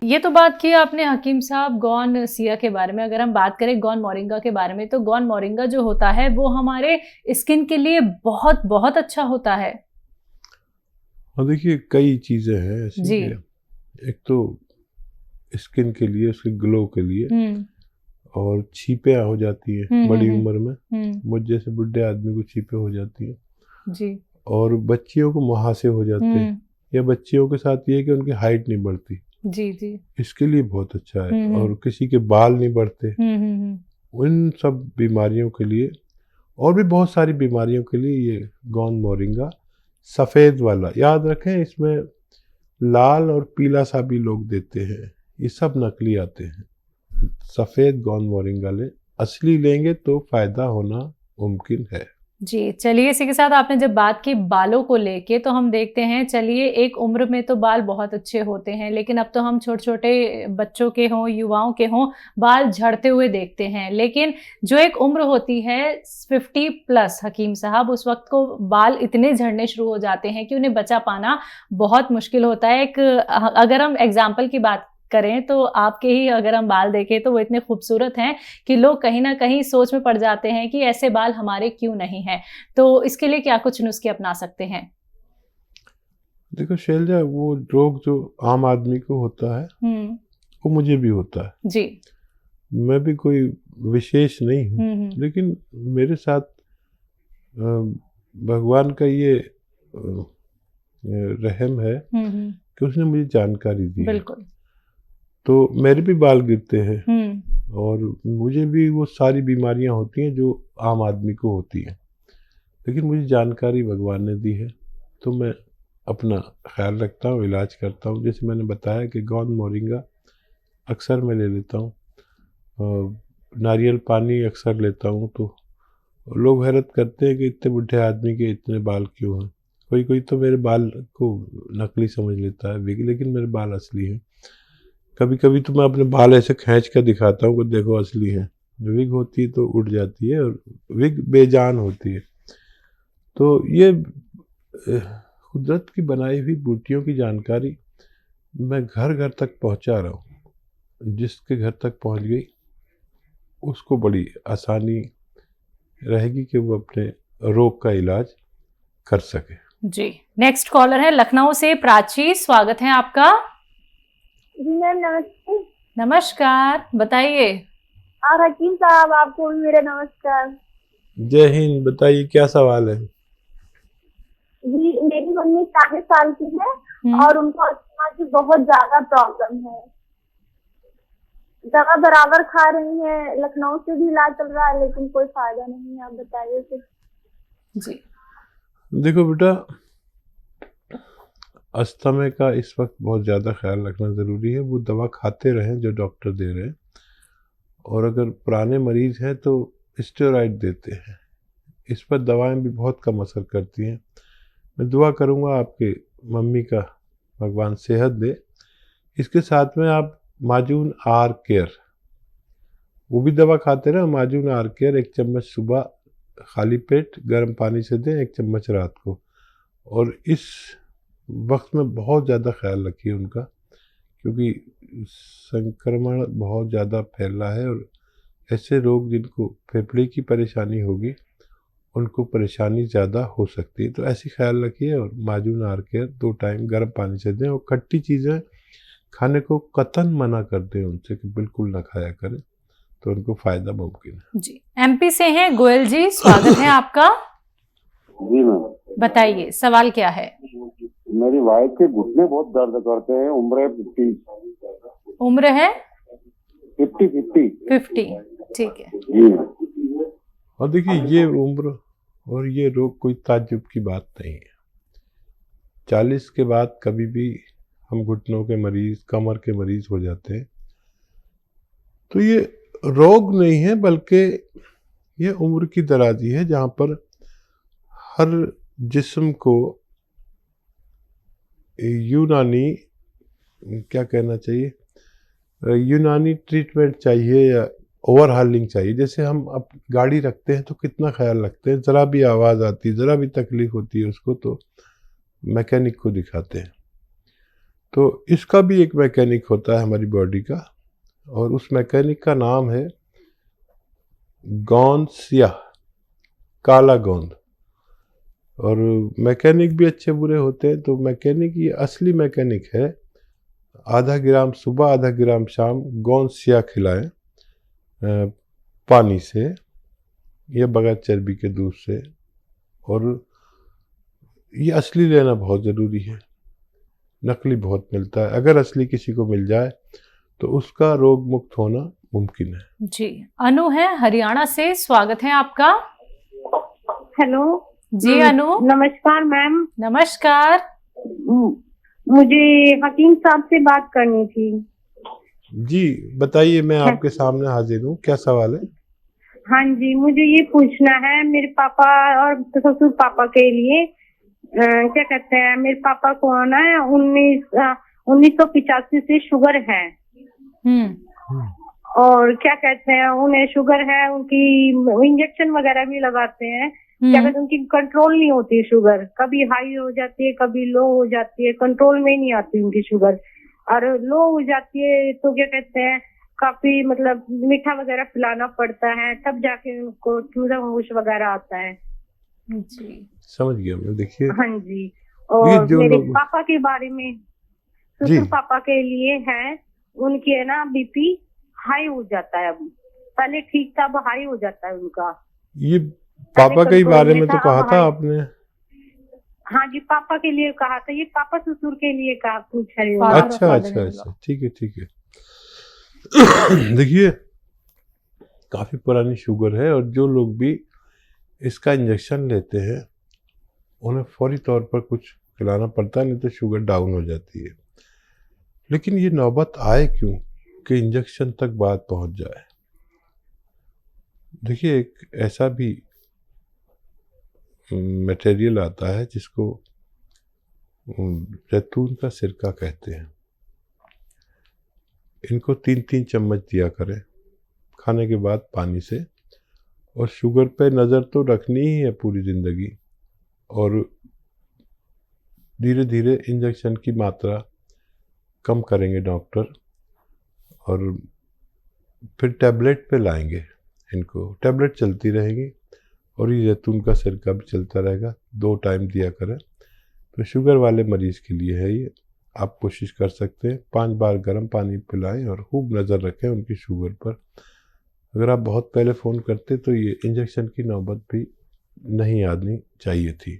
ये तो बात की आपने हकीम साहब गौन सिया के बारे में। अगर हम बात करें गौन मोरिंगा के बारे में, तो गौन मोरिंगा जो होता है वो हमारे स्किन के लिए बहुत बहुत अच्छा होता है। और देखिए कई चीज़ें हैं ऐसी जी। कि एक तो स्किन के लिए, उसके ग्लो के लिए, और छीपें हो जाती हैं बड़ी उम्र में, मुझ जैसे बुढ़े आदमी को छीपें हो जाती हैं जी। और बच्चियों को मुहासे हो जाते हैं, या बच्चियों के साथ ये है कि उनकी हाइट नहीं बढ़ती, जी जी। इसके लिए बहुत अच्छा है। और किसी के बाल नहीं बढ़ते, उन सब बीमारियों के लिए, और भी बहुत सारी बीमारियों के लिए ये गौन मोरिंगा सफ़ेद वाला, याद रखें इसमें लाल और पीला सा भी लोग देते हैं, ये सब नकली आते हैं। सफ़ेद गौन मोरिंगा लें, असली लेंगे तो फ़ायदा होना मुमकिन है। जी, चलिए इसी के साथ आपने जब बात की बालों को लेके, तो हम देखते हैं, चलिए एक उम्र में तो बाल बहुत अच्छे होते हैं, लेकिन अब तो हम छोटे-छोटे बच्चों के हों, युवाओं के हों, बाल झड़ते हुए देखते हैं। लेकिन जो एक उम्र होती है 50 प्लस हकीम साहब, उस वक़्त को बाल इतने झड़ने शुरू हो जाते हैं कि उन्हें बचा पाना बहुत मुश्किल होता है। अगर हम एग्ज़ाम्पल की बात करें तो आपके ही अगर हम बाल देखें तो वो इतने खूबसूरत हैं कि लोग कहीं न कहीं सोच में पड़ जाते हैं कि ऐसे बाल हमारे क्यों नहीं हैं। तो इसके लिए क्या कुछ नुस्खे अपना सकते हैं? देखो शैलजा, वो रोग जो आम आदमी को होता है वो मुझे भी होता है जी। मैं भी कोई विशेष नहीं हूँ, लेकिन मेरे साथ भगवान का ये रहम है कि उसने मुझे जानकारी दी है। बिल्कुल। तो मेरे भी बाल गिरते हैं और मुझे भी वो सारी बीमारियां होती हैं जो आम आदमी को होती हैं, लेकिन मुझे जानकारी भगवान ने दी है तो मैं अपना ख्याल रखता हूँ, इलाज करता हूँ। जैसे मैंने बताया कि गौन मोरिंगा अक्सर मैं ले लेता हूँ, नारियल पानी अक्सर लेता हूँ। तो लोग हैरत करते हैं कि इतने बुढ़े आदमी के इतने बाल क्यों हैं। कोई कोई तो मेरे बाल को नकली समझ लेता है, लेकिन मेरे बाल असली हैं। कभी कभी तो मैं अपने बाल ऐसे खींच कर दिखाता हूँ कि देखो असली है। विग होती है तो उड़ जाती है और विग बेजान होती है। तो ये कुदरत की बनाई हुई बूटियों की जानकारी मैं घर घर तक पहुंचा रहा हूँ। जिसके घर तक पहुंच गई उसको बड़ी आसानी रहेगी कि वो अपने रोग का इलाज कर सके। जी, नेक्स्ट कॉलर है लखनऊ से प्राची, स्वागत है आपका। जी मैम नमस्ते। नमस्कार, बताइए। और हकीम साहब आपको भी मेरा नमस्कार। जय हिंद। बताइए क्या सवाल है? जी मेरी मम्मी 40 साल की है और उनको अस्थमा की बहुत ज्यादा प्रॉब्लम है। दवा बराबर खा रही है, लखनऊ से भी इलाज चल रहा है लेकिन कोई फायदा नहीं है। आप बताइए फिर। जी देखो बेटा, अस्थमा का इस वक्त बहुत ज़्यादा ख्याल रखना ज़रूरी है। वो दवा खाते रहें जो डॉक्टर दे रहे हैं, और अगर पुराने मरीज़ हैं तो स्टेरॉइड देते हैं। इस पर दवाएं भी बहुत कम असर करती हैं। मैं दुआ करूंगा आपके मम्मी का भगवान सेहत दे। इसके साथ में आप माजून आर केयर, वो भी दवा खाते रहे। माजून आर केयर 1 चम्मच सुबह खाली पेट गर्म पानी से दें, 1 चम्मच रात को। और इस वक्त में बहुत ज़्यादा ख्याल रखिए उनका, क्योंकि संक्रमण बहुत ज़्यादा फैल रहा है और ऐसे रोग जिनको फेफड़े की परेशानी होगी उनको परेशानी ज़्यादा हो सकती है। तो ऐसी ख्याल रखिए। और माजून आर केयर 2 टाइम गर्म पानी से दें, और खट्टी चीज़ें खाने को कतन मना कर दें उनसे कि बिल्कुल ना खाया करें, तो उनको फ़ायदा मुमकिन है। जी, एमपी से हैं गोयल जी, स्वागत है आपका। जी मैम, बताइए सवाल क्या है? मेरी वाइफ के घुटने बहुत दर्द करते हैं। उम्र है 50। उम्र है 50। ठीक है। जी। और देखिए ये उम्र और ये रोग कोई ताज्जुब की बात नहीं है। 40 के बाद कभी भी हम घुटनों के मरीज, कमर के मरीज हो जाते हैं। तो ये रोग नहीं है, बल्कि ये उम्र की दराजी है, जहाँ पर हर जिस्म को यूनानी, क्या कहना चाहिए, यूनानी ट्रीटमेंट चाहिए या ओवरहालिंग चाहिए। जैसे हम अब गाड़ी रखते हैं तो कितना ख्याल रखते हैं, ज़रा भी आवाज़ आती, ज़रा भी तकलीफ होती है उसको तो मैकेनिक को दिखाते हैं। तो इसका भी एक मैकेनिक होता है हमारी बॉडी का, और उस मैकेनिक का नाम है गोंद स्याह, काला गोंद। और मैकेनिक भी अच्छे बुरे होते हैं, तो मैकेनिक, ये असली मैकेनिक है, आधा ग्राम सुबह आधा ग्राम शाम गोंद स्याह खिलाएं पानी से या बगैर चर्बी के दूध से। और ये असली लेना बहुत ज़रूरी है, नकली बहुत मिलता है। अगर असली किसी को मिल जाए तो उसका रोग मुक्त होना मुमकिन है। जी, अनु है हरियाणा से, स्वागत है आपका। हेलो जी अनु। नमस्कार मैम। नमस्कार। मुझे हकीम साहब से बात करनी थी। जी बताइए, मैं आपके सामने हाजिर हूँ, क्या सवाल है? हाँ जी, मुझे ये पूछना है, मेरे पापा और ससुर पापा के लिए क्या कहते हैं, मेरे पापा को आना है 1985 से शुगर है। और क्या कहते हैं, उन्हें शुगर है, उनकी इंजेक्शन वगैरह भी लगाते हैं। क्या कहते हैं, उनकी कंट्रोल नहीं होती शुगर, कभी हाई हो जाती है, कभी लो हो जाती है, कंट्रोल में नहीं आती उनकी शुगर। और लो हो जाती है तो क्या कहते हैं, काफी मतलब मीठा वगैरह पिलाना पड़ता है, तब जाके उनको चूजा होश वगैरह आता है। जी समझ गया मैं। देखिए, हाँ जी। और मेरे पापा के बारे में, जी पापा के लिए है, उनकी है ना बीपी हाई हो जाता है। अब पहले ठीक था, अब हाई हो जाता है उनका। ये पापा के बारे में तो कहा था आपने? हाँ जी, पापा के लिए कहा था, ये पापा ससुर के लिए कहा, पूछ रही हूँ। अच्छा अच्छा अच्छा, ठीक है ठीक है। देखिए, काफी पुरानी शुगर है, और जो लोग भी इसका इंजेक्शन लेते हैं उन्हें फौरी तौर पर कुछ खिलाना पड़ता है, नहीं तो शुगर डाउन हो जाती है। लेकिन ये नौबत आए क्यों कि इंजेक्शन तक बात पहुंच जाए? देखिए, एक ऐसा भी मटेरियल आता है जिसको जैतून का सिरका कहते हैं। इनको 3-3 चम्मच दिया करें खाने के बाद पानी से। और शुगर पे नज़र तो रखनी ही है पूरी ज़िंदगी, और धीरे धीरे इंजेक्शन की मात्रा कम करेंगे डॉक्टर, और फिर टैबलेट पे लाएंगे इनको। टैबलेट चलती रहेगी और ये जैतून का सिरका भी चलता रहेगा, 2 टाइम दिया करें। तो शुगर वाले मरीज़ के लिए है ये। आप कोशिश कर सकते हैं 5 बार गर्म पानी पिलाएं और खूब नज़र रखें उनकी शुगर पर। अगर आप बहुत पहले फ़ोन करते तो ये इंजेक्शन की नौबत भी नहीं आनी चाहिए थी।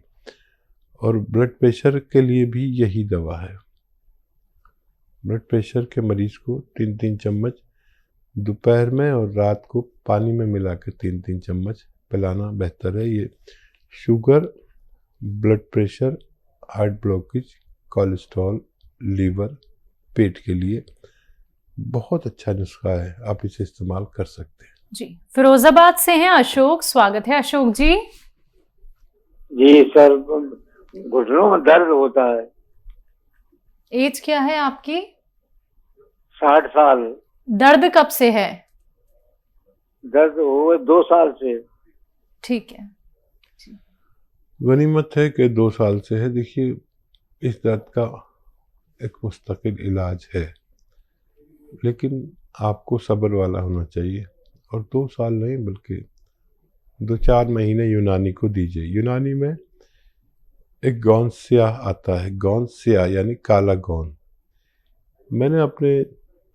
और ब्लड प्रेशर के लिए भी यही दवा है। ब्लड प्रेशर के मरीज़ को 3-3 चम्मच दोपहर में और रात को पानी में मिलाकर 3-3 चम्मच पिलाना बेहतर है। ये sugar, blood pressure, heart blockage, cholesterol, liver, पेट के लिए बहुत अच्छा नुस्खा है, आप इसे इस्तेमाल कर सकते हैं। जी, फिरोजाबाद से हैं अशोक, स्वागत है अशोक जी। जी सर, घुटनों में दर्द होता है। एज क्या है आपकी? 60 साल। दर्द कब से है? दर्द हुए 2 साल से। ठीक है। गनीमत है कि 2 साल से है। देखिए, इस दर्द का एक मुस्तकिल इलाज है, लेकिन आपको सब्र वाला होना चाहिए। और 2 साल नहीं, बल्कि 2-4 महीने यूनानी को दीजिए। यूनानी में एक गोंद स्याह आता है, गोंद स्याह यानी काला गोंद। मैंने अपने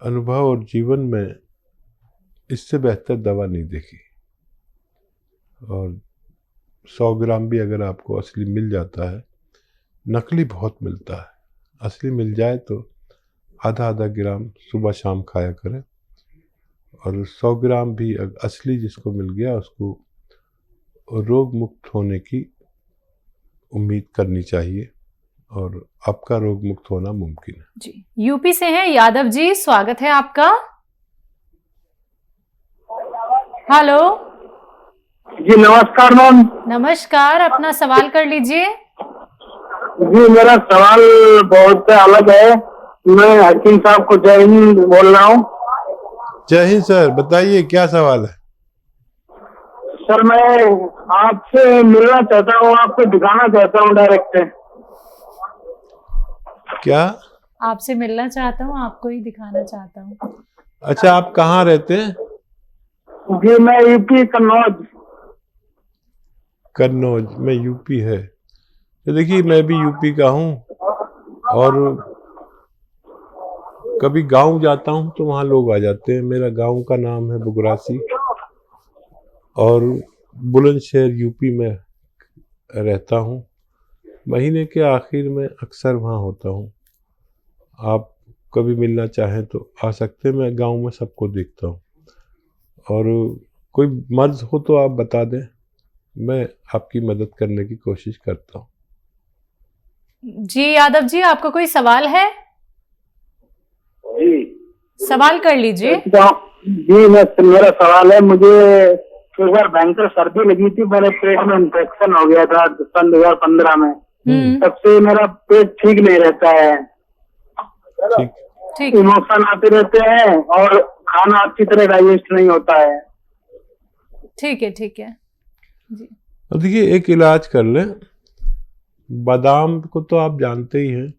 अनुभव और जीवन में इससे बेहतर दवा नहीं देखी। और 100 ग्राम भी अगर आपको असली मिल जाता है, नकली बहुत मिलता है, असली मिल जाए तो आधा ग्राम सुबह शाम खाया करें। और 100 ग्राम भी असली जिसको मिल गया उसको रोग मुक्त होने की उम्मीद करनी चाहिए, और आपका रोग मुक्त होना मुमकिन है। जी, यूपी से हैं यादव जी, स्वागत है आपका। हेलो जी नमस्कार मैम। नमस्कार, अपना सवाल कर लीजिए। जी मेरा सवाल बहुत अलग है। मैं हकीम साहब को जय हिंद बोल रहा हूँ। जय हिंद सर, बताइए क्या सवाल है? सर मैं आपसे मिलना चाहता हूँ, आपको दिखाना चाहता हूँ डायरेक्ट। क्या? आपसे मिलना चाहता हूँ, आपको ही दिखाना चाहता हूँ। अच्छा, आप कहाँ रहते हैं? जी मैं यूपी कन्नौज। कन्नौज में यूपी है? तो देखिए, मैं भी यूपी का हूँ और कभी गांव जाता हूँ तो वहाँ लोग आ जाते हैं। मेरा गांव का नाम है बुगरासी और बुलंदशहर यूपी में रहता हूँ। महीने के आखिर में अक्सर वहाँ होता हूँ। आप कभी मिलना चाहें तो आ सकते हैं। मैं गांव में सबको देखता हूँ और कोई मर्ज हो तो आप बता दें, मैं आपकी मदद करने की कोशिश करता हूँ। जी यादव जी, आपका कोई सवाल है? जी सवाल कर लीजिए। जी मेरा सवाल है, मुझे एक बार भयंकर सर्दी लगी थी, मेरे पेट में इन्फेक्शन हो गया था सन 2015 में। तब से मेरा पेट ठीक नहीं रहता है, ठीक ठीक इमोशन आते रहते हैं और खाना अच्छी तरह डाइजेस्ट नहीं होता है। ठीक है ठीक है जी। अब देखिए, एक इलाज कर लें। बादाम को तो आप जानते ही हैं।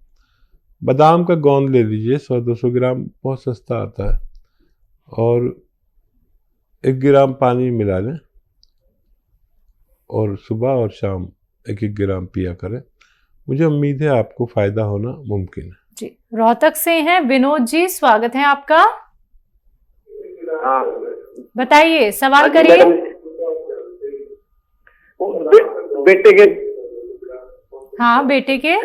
बादाम का गोंद ले लीजिए, 100-200 ग्राम, बहुत सस्ता आता है, और 1 ग्राम पानी मिला लें और सुबह और शाम 1-1 ग्राम पिया करें। मुझे उम्मीद है आपको फायदा होना मुमकिन है। जी, रोहतक से हैं विनोद जी, स्वागत है आपका। हाँ बताइए, सवाल करिए। बेटे के हाँ, बेटे के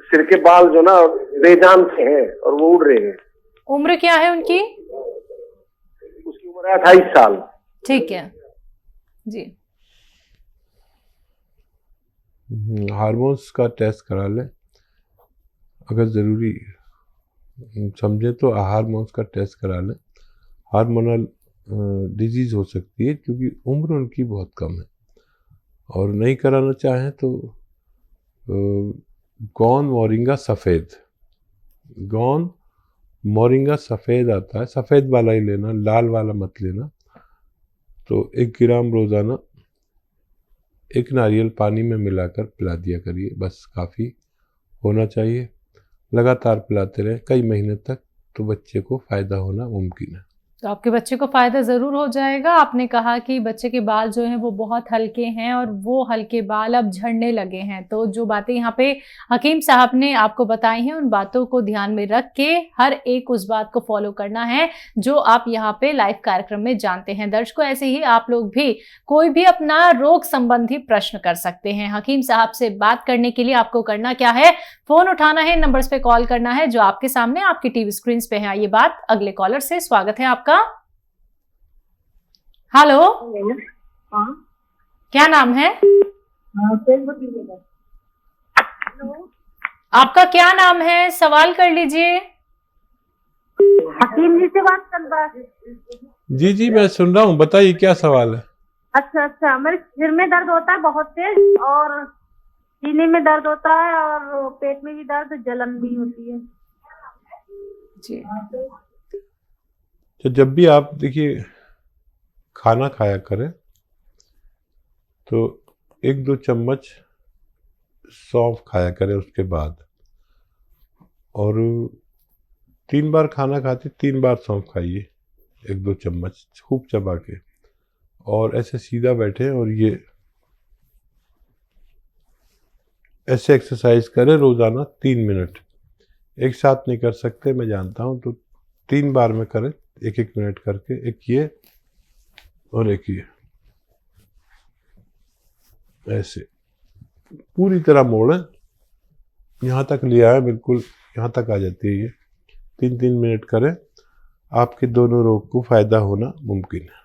सिर के बाल जो ना बेजान से हैं और वो उड़ रहे हैं। उम्र क्या है उनकी? उसकी उम्र है 28 साल। ठीक है जी। हार्मोन्स का टेस्ट करा लें, अगर ज़रूरी समझे तो हार्मोन्स का टेस्ट करा लें। हार्मोनल डिजीज़ हो सकती है क्योंकि उम्र उनकी बहुत कम है, और नहीं कराना चाहें तो गौन मोरिंगा सफ़ेद, गौन मोरिंगा सफ़ेद आता है, सफ़ेद वाला ही लेना, लाल वाला मत लेना। तो 1 ग्राम रोज़ाना 1 नारियल पानी में मिलाकर पिला दिया करिए, बस काफ़ी होना चाहिए। लगातार पिलाते रहें कई महीने तक, तो बच्चे को फ़ायदा होना मुमकिन है। तो आपके बच्चे को फायदा जरूर हो जाएगा। आपने कहा कि बच्चे के बाल जो हैं वो बहुत हल्के हैं और वो हल्के बाल अब झड़ने लगे हैं। तो जो बातें यहाँ पे हकीम साहब ने आपको बताई हैं, उन बातों को ध्यान में रख के हर एक उस बात को फॉलो करना है जो आप यहाँ पे लाइव कार्यक्रम में जानते हैं। दर्शकों, ऐसे ही आप लोग भी कोई भी अपना रोग संबंधी प्रश्न कर सकते हैं। हकीम साहब से बात करने के लिए आपको करना क्या है, फोन उठाना है, नंबर्स पे कॉल करना है जो आपके सामने आपकी टीवी स्क्रीन पे है। आइए बात अगले कॉलर से। स्वागत है आपका। हेलो, क्या नाम है? आपका क्या नाम है? सवाल कर लीजिए। हकीम जी से बात कर रहा है? जी जी, मैं सुन रहा हूँ, बताइए क्या सवाल है। अच्छा, मेरे सिर में दर्द होता है बहुत तेज, और सीने में दर्द होता है, और पेट में भी दर्द, जलन भी होती है जी। तो जब भी आप देखिए खाना खाया करें तो 1-2 चम्मच सौंफ खाया करें उसके बाद, और 3 बार खाना खाते 3 बार सौंफ खाइए, 1-2 चम्मच खूब चबा के, और ऐसे सीधा बैठे और ये ऐसे एक्सरसाइज करें रोज़ाना 3 मिनट। एक साथ नहीं कर सकते, मैं जानता हूँ, तो 3 बार में करें, 1-1 मिनट करके, एक ये और एक ये, ऐसे पूरी तरह मोड़ें, यहाँ तक लिया है, बिल्कुल यहाँ तक आ जाती है ये। 3-3 मिनट करें, आपके दोनों रोग को फायदा होना मुमकिन है।